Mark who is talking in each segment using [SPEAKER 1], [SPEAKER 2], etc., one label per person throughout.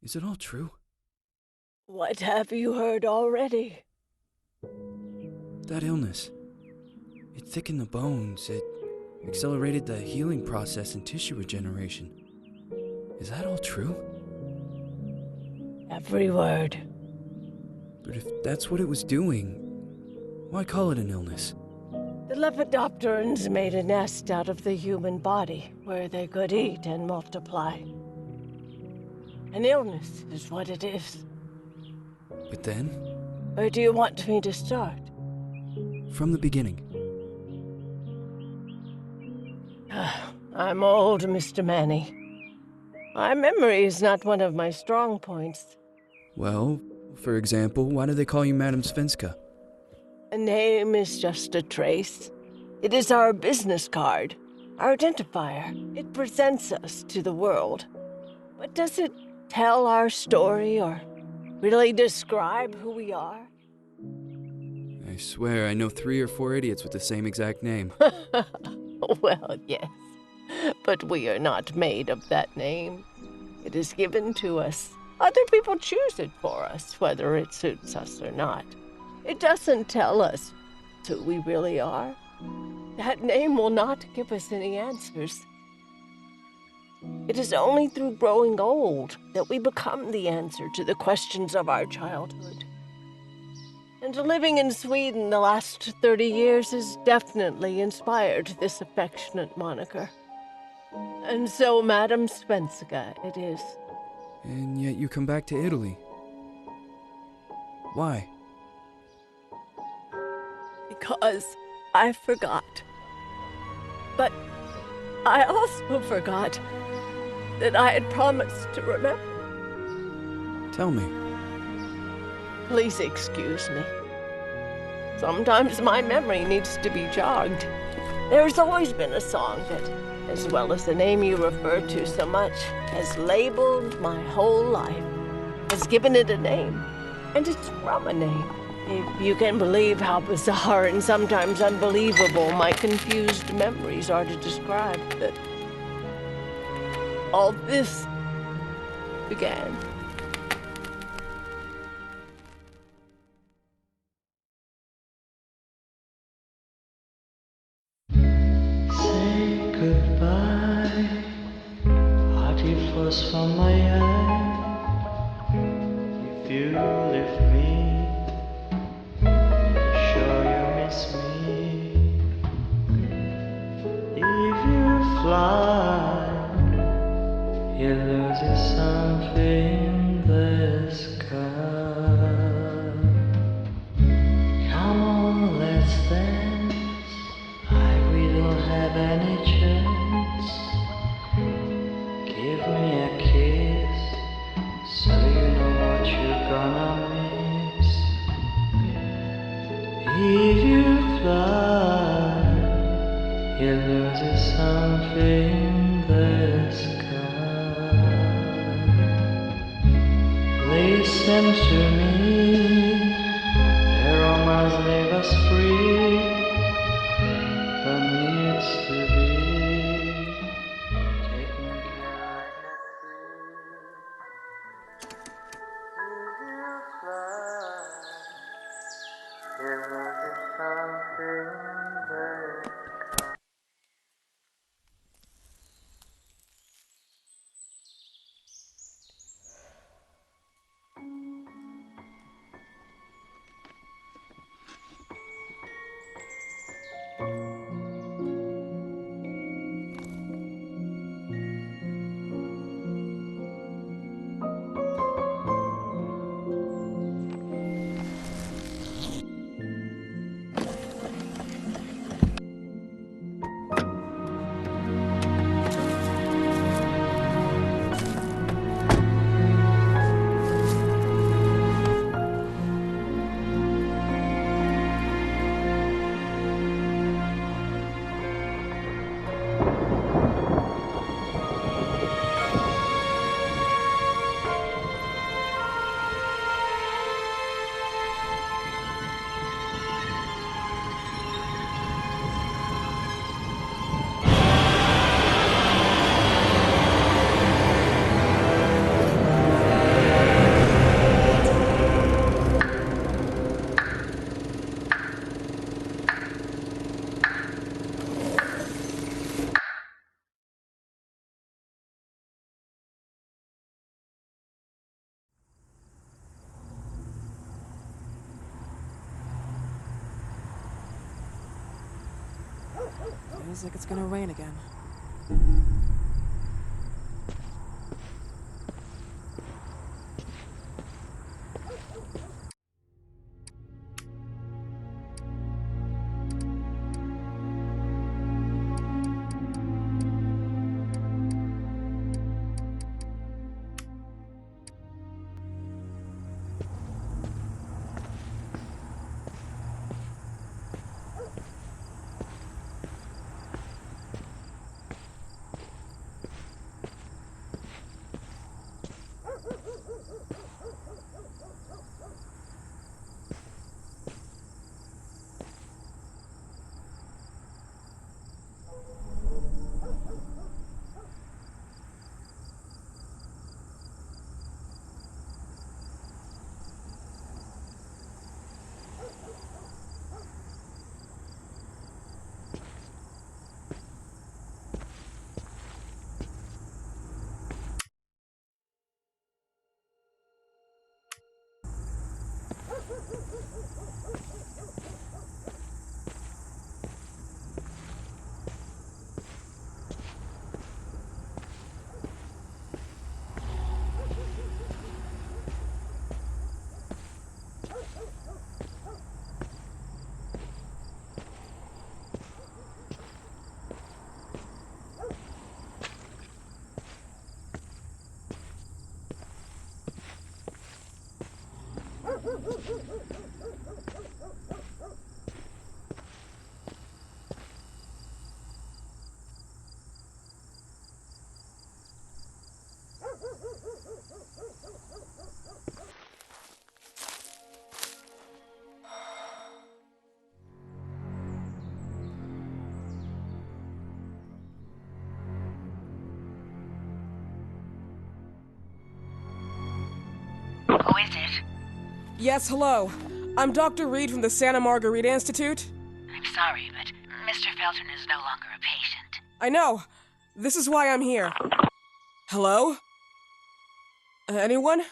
[SPEAKER 1] Is it all true?
[SPEAKER 2] What have you heard already?
[SPEAKER 1] That illness. It thickened the bones. It accelerated the healing process and tissue regeneration. Is that all true?
[SPEAKER 2] Every word.
[SPEAKER 1] But if that's what it was doing, why call it an illness?
[SPEAKER 2] The Lepidopterans made a nest out of the human body where they could eat and multiply. An illness is what it is.
[SPEAKER 1] But then,
[SPEAKER 2] Where do you want me to start?
[SPEAKER 1] from the beginning.
[SPEAKER 2] I'm old, Mr. Manny. My memory is not one of my strong points.
[SPEAKER 1] Well, for example, why do they call you Madam Svenska?
[SPEAKER 2] A name is just a trace. It is our business card, our identifier. It presents us to the world. But does it tell our story or really describe who we are?
[SPEAKER 1] I swear I know 3 or 4 idiots with the same exact name.
[SPEAKER 2] Well, yes. But we are not made of that name. It is given to us. Other people choose it for us, whether it suits us or not. It doesn't tell us who we really are. That name will not give us any answers. It is only through growing old that we become the answer to the questions of our childhood. And living in Sweden the last 30 years has definitely inspired this affectionate moniker. And so, Madam Svenska, it is.
[SPEAKER 1] And yet you come back to Italy. Why?
[SPEAKER 2] Because I forgot. But I also forgot that I had promised to remember.
[SPEAKER 1] Tell me.
[SPEAKER 2] Please excuse me. Sometimes my memory needs to be jogged. There's always been a song that, as well as the name you refer to so much, has labeled my whole life, has given it a name, and it's from a name. If you can believe how bizarre and sometimes unbelievable my confused memories are to describe that all this began.
[SPEAKER 3] Say goodbye, hearty frost from my eye. If you leave me, sure you miss me. If you fly, you lose something in the sky. Come on, let's dance. We don't have any chance. Give me a kiss, so you know what you're gonna miss. If you fly, you lose something in the sky. Listen to me, the romance leave us free. There needs to be taking care of the tree. If you fly, there is something there.
[SPEAKER 4] Feels like it's gonna rain again.
[SPEAKER 5] Who is it?
[SPEAKER 4] Yes, hello. I'm Dr. Reed from the Santa Margarita Institute.
[SPEAKER 5] I'm sorry, but Mr. Felton is no longer a patient.
[SPEAKER 4] I know. This is why I'm here. Hello? Anyone?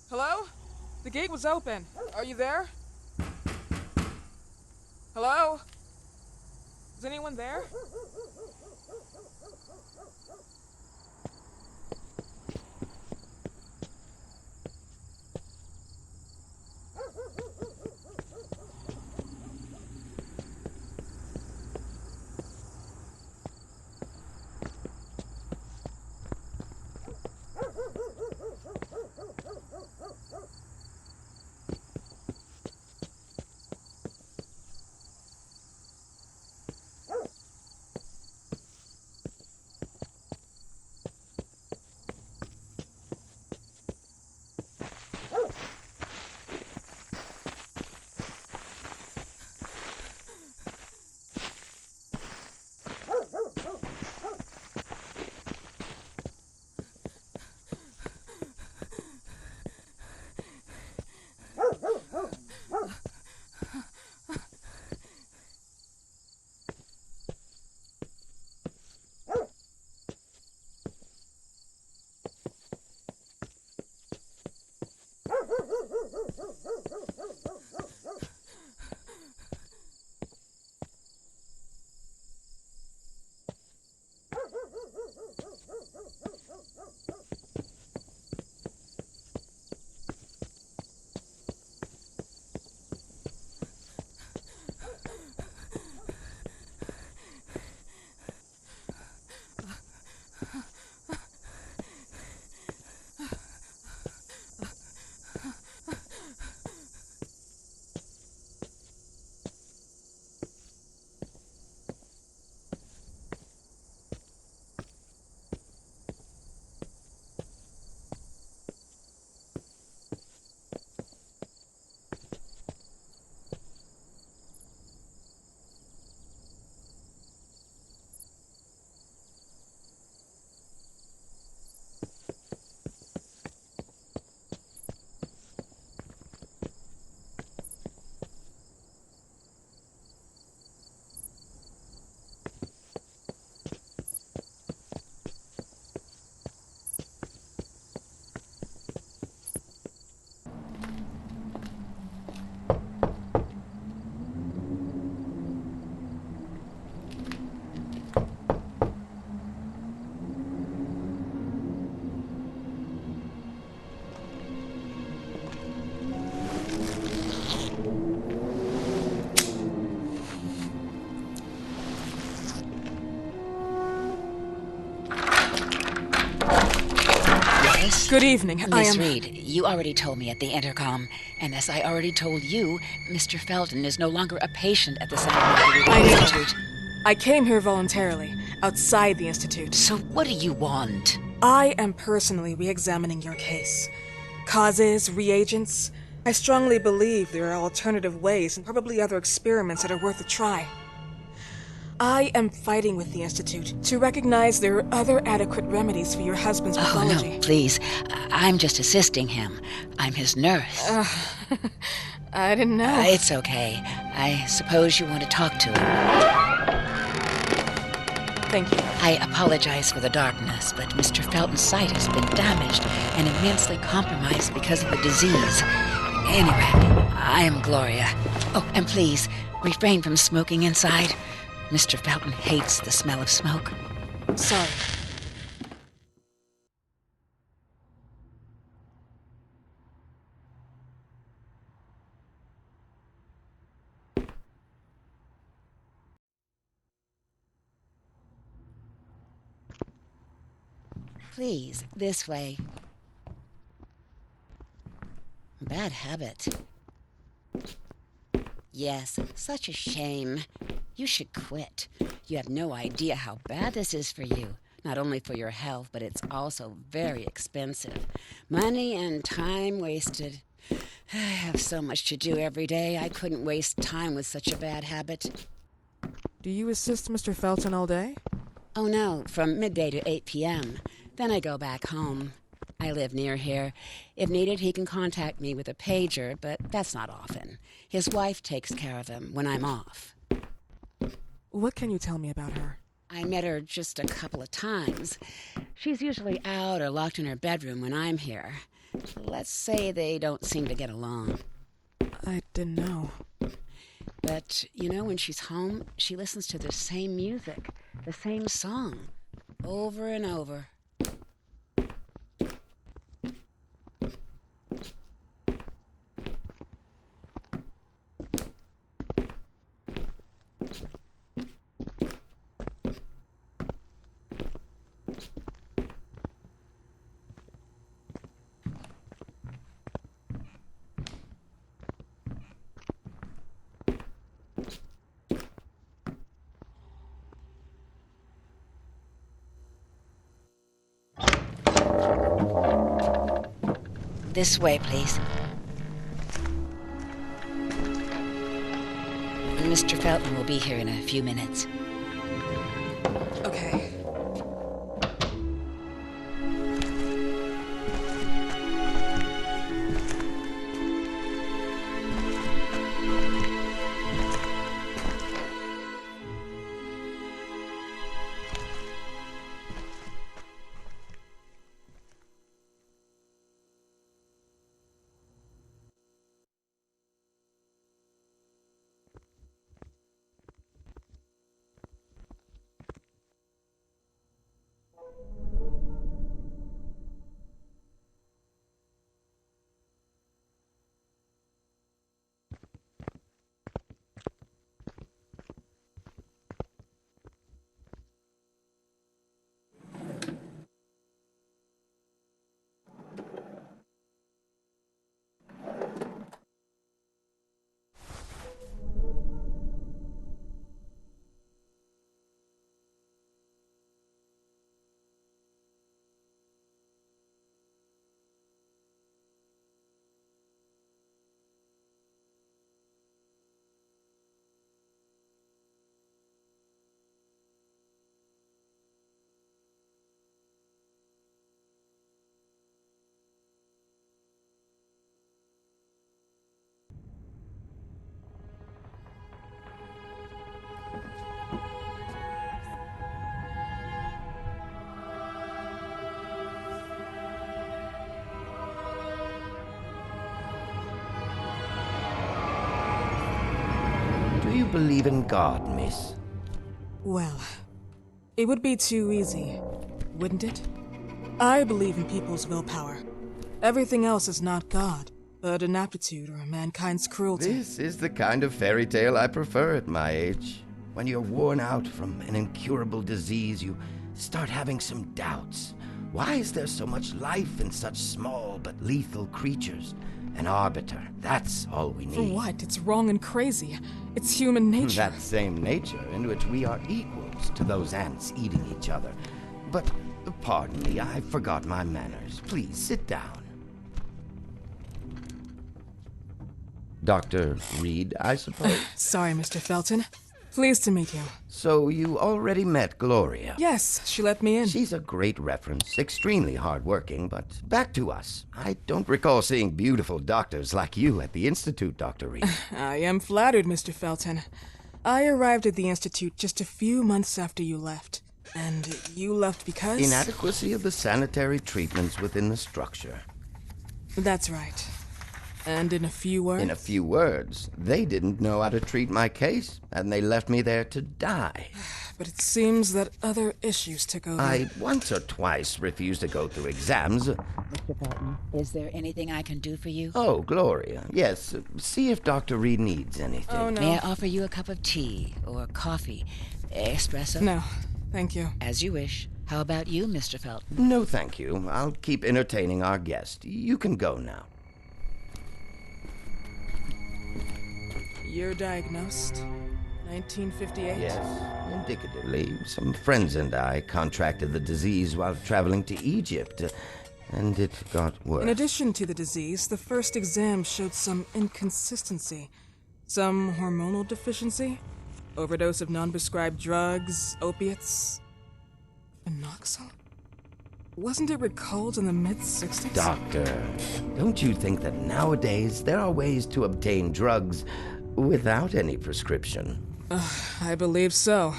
[SPEAKER 4] Hello? The gate was open. Are you there? Hello? Is anyone there? Good evening. I
[SPEAKER 5] Miss
[SPEAKER 4] am...
[SPEAKER 5] Reed, you already told me at the intercom, and as I already told you, Mr. Felton is no longer a patient at the Santa Margarita
[SPEAKER 4] I know.
[SPEAKER 5] Institute.
[SPEAKER 4] I came here voluntarily, outside the Institute.
[SPEAKER 5] So what do you want?
[SPEAKER 4] I am personally re-examining your case. Causes, reagents. I strongly believe there are alternative ways and probably other experiments that are worth a try. I am fighting with the Institute to recognize there are other adequate remedies for your husband's
[SPEAKER 5] Oh,
[SPEAKER 4] pathology.
[SPEAKER 5] no, please. I'm just assisting him. I'm his nurse.
[SPEAKER 4] I didn't know.
[SPEAKER 5] It's okay. I suppose you want to talk to him.
[SPEAKER 4] Thank you.
[SPEAKER 5] I apologize for the darkness, but Mr. Felton's sight has been damaged and immensely compromised because of the disease. Anyway, I am Gloria. Oh, and please, refrain from smoking inside. Mr. Felton hates the smell of smoke.
[SPEAKER 4] Sorry.
[SPEAKER 5] Please, this way. Bad habit. Yes, such a shame. You should quit. You have no idea how bad this is for you. Not only for your health, but it's also very expensive. Money and time wasted. I have so much to do every day. I couldn't waste time with such a bad habit.
[SPEAKER 4] Do you assist Mr. Felton all day?
[SPEAKER 5] Oh no, from midday to 8 p.m. Then I go back home. I live near here. If needed, he can contact me with a pager, but that's not often. His wife takes care of him when I'm off.
[SPEAKER 4] What can you tell me about her?
[SPEAKER 5] I met her just a couple of times. She's usually out or locked in her bedroom when I'm here. Let's say they don't seem to get along.
[SPEAKER 4] I didn't know.
[SPEAKER 5] But, you know, when she's home, she listens to the same music, the same song, over and over. This way, please. Mr. Felton will be here in a few minutes.
[SPEAKER 4] Okay.
[SPEAKER 6] Do you believe in God, miss?
[SPEAKER 4] Well, it would be too easy, wouldn't it? I believe in people's willpower. Everything else is not God, but an aptitude or mankind's cruelty.
[SPEAKER 6] This is the kind of fairy tale I prefer at my age. When you're worn out from an incurable disease, you start having some doubts. Why is there so much life in such small but lethal creatures? An arbiter, that's all we need.
[SPEAKER 4] For what? It's wrong and crazy. It's human nature.
[SPEAKER 6] That same nature in which we are equals to those ants eating each other. But, pardon me, I forgot my manners. Please, sit down. Dr. Reed, I suppose?
[SPEAKER 4] Sorry, Mr. Felton. Pleased to meet you.
[SPEAKER 6] So you already met Gloria?
[SPEAKER 4] Yes, she let me in.
[SPEAKER 6] She's a great reference, extremely hardworking, but back to us. I don't recall seeing beautiful doctors like you at the Institute, Dr. Reed.
[SPEAKER 4] I am flattered, Mr. Felton. I arrived at the Institute just a few months after you left. And you left because?
[SPEAKER 6] Inadequacy of the sanitary treatments within the structure.
[SPEAKER 4] That's right. And in a few words?
[SPEAKER 6] In a few words, they didn't know how to treat my case, and they left me there to die.
[SPEAKER 4] But it seems that other issues took over.
[SPEAKER 6] I once or twice refused to go through exams.
[SPEAKER 5] Mr. Felton, is there anything I can do for you?
[SPEAKER 6] Oh, Gloria, yes. See if Dr. Reed needs anything.
[SPEAKER 4] Oh, no.
[SPEAKER 5] May I offer you a cup of tea or coffee? Espresso?
[SPEAKER 4] No, thank you.
[SPEAKER 5] As you wish. How about you, Mr. Felton?
[SPEAKER 6] No, thank you. I'll keep entertaining our guest. You can go now.
[SPEAKER 4] You're diagnosed. 1958?
[SPEAKER 6] Yes, indicatively. Some friends and I contracted the disease while traveling to Egypt, and it got worse.
[SPEAKER 4] In addition to the disease, the first exam showed some inconsistency. Some hormonal deficiency, overdose of non-prescribed drugs, opiates, phenoxyl. Wasn't it recalled in the mid-60s?
[SPEAKER 6] Doctor, don't you think that nowadays there are ways to obtain drugs without any prescription?
[SPEAKER 4] I believe so.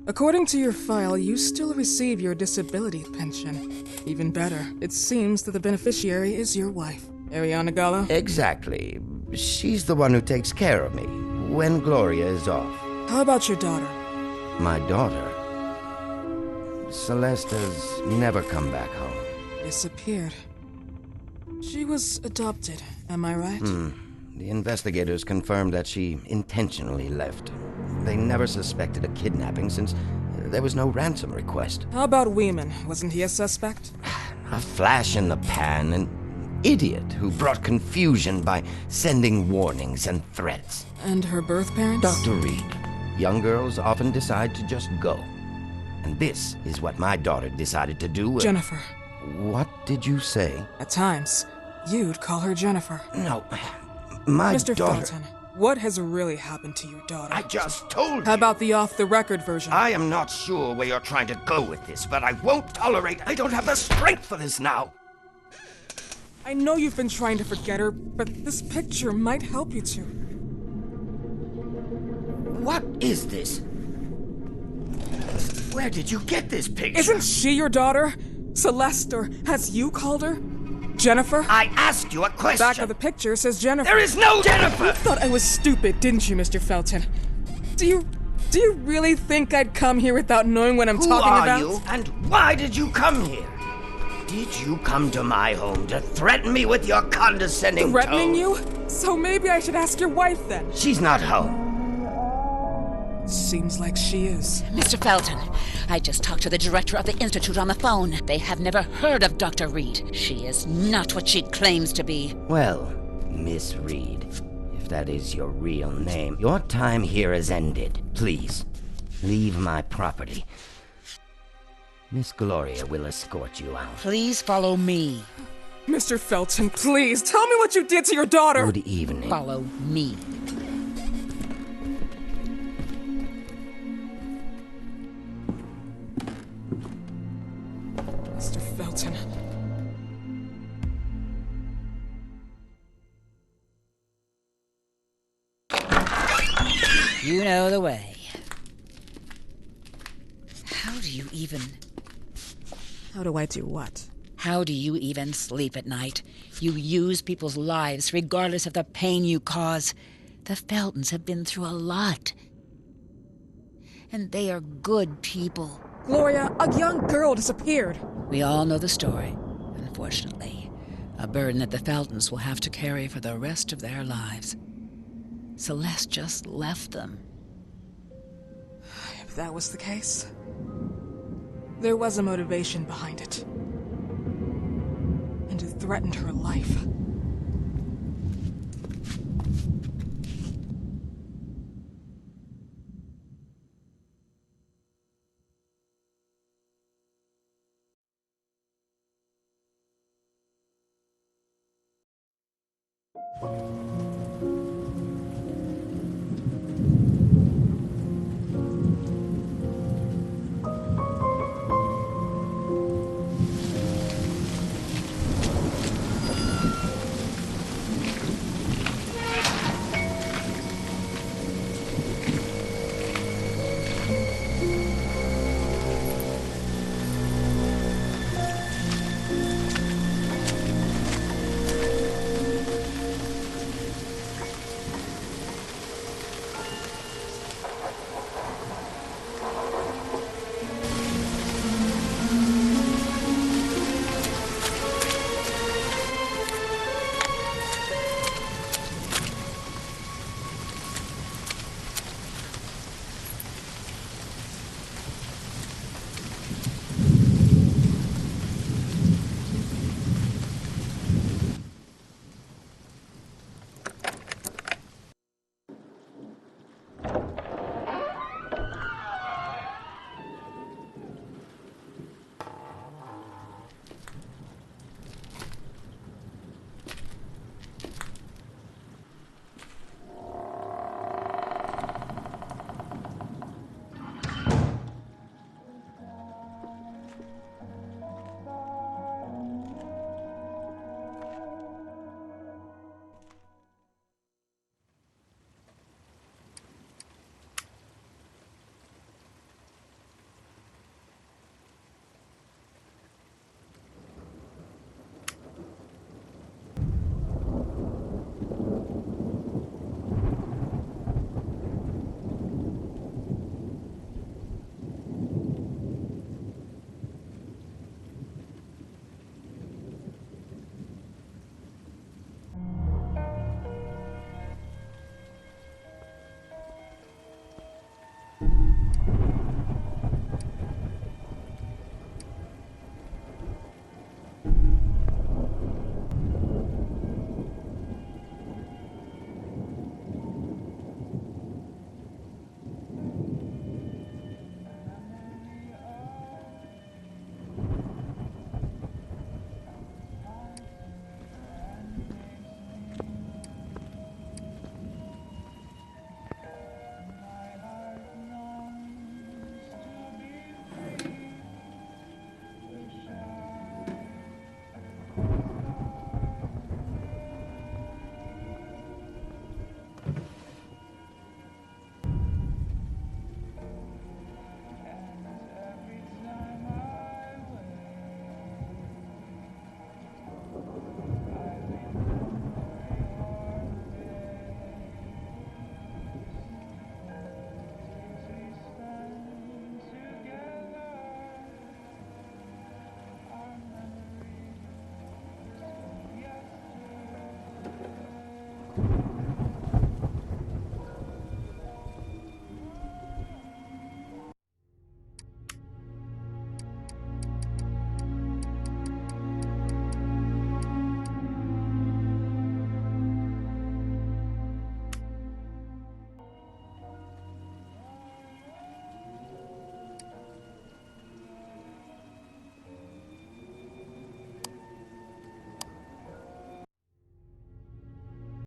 [SPEAKER 4] According to your file, you still receive your disability pension. Even better, it seems that the beneficiary is your wife, Ariana Gallo.
[SPEAKER 6] Exactly. She's the one who takes care of me when Gloria is off.
[SPEAKER 4] How about your daughter?
[SPEAKER 6] My daughter, Celeste, has never come back home.
[SPEAKER 4] Disappeared. She was adopted, am I right?
[SPEAKER 6] The investigators confirmed that she intentionally left. They never suspected a kidnapping since there was no ransom request.
[SPEAKER 4] How about Weeman? Wasn't he a suspect?
[SPEAKER 6] A flash in the pan, an idiot who brought confusion by sending warnings and threats.
[SPEAKER 4] And her birth parents?
[SPEAKER 6] Dr. Reed, young girls often decide to just go. And this is what my daughter decided to do.
[SPEAKER 4] Jennifer.
[SPEAKER 6] What did you say?
[SPEAKER 4] At times, you'd call her Jennifer.
[SPEAKER 6] No, my
[SPEAKER 4] Mr.
[SPEAKER 6] daughter...
[SPEAKER 4] Felton, what has really happened to your daughter?
[SPEAKER 6] I just told you.
[SPEAKER 4] How about the off-the-record version?
[SPEAKER 6] I am not sure where you're trying to go with this, but I won't tolerate... I don't have the strength for this now.
[SPEAKER 4] I know you've been trying to forget her, but this picture might help you to.
[SPEAKER 6] What is this? Where did you get this picture?
[SPEAKER 4] Isn't she your daughter? Celeste, or as you called her? Jennifer?
[SPEAKER 6] I asked you a question.
[SPEAKER 4] Back of the picture says Jennifer.
[SPEAKER 6] There is no Jennifer!
[SPEAKER 4] You thought I was stupid, didn't you, Mr. Felton? Do you really think I'd come here without knowing what I'm talking about?
[SPEAKER 6] Who are you, and why did you come here? Did you come to my home to threaten me with your condescending
[SPEAKER 4] Threatening
[SPEAKER 6] tone?
[SPEAKER 4] you? So maybe I should ask your wife then.
[SPEAKER 6] She's not home.
[SPEAKER 4] Seems like she is.
[SPEAKER 5] Mr. Felton, I just talked to the director of the Institute on the phone. They have never heard of Dr. Reed. She is not what she claims to be.
[SPEAKER 6] Well, Miss Reed, if that is your real name, your time here has ended. Please, leave my property. Miss Gloria will escort you out.
[SPEAKER 5] Please follow me.
[SPEAKER 4] Mr. Felton, please, tell me what you did to your daughter!
[SPEAKER 6] Good evening.
[SPEAKER 5] Follow me.
[SPEAKER 4] Mr. Felton.
[SPEAKER 5] You know the way. How do you even...
[SPEAKER 4] How do I do what?
[SPEAKER 5] How do you even sleep at night? You use people's lives regardless of the pain you cause. The Feltons have been through a lot. And they are good people.
[SPEAKER 4] Gloria, a young girl disappeared.
[SPEAKER 5] We all know the story, unfortunately. A burden that the Feltons will have to carry for the rest of their lives. Celeste just left them.
[SPEAKER 4] If that was the case, There was a motivation behind it. And it threatened her life.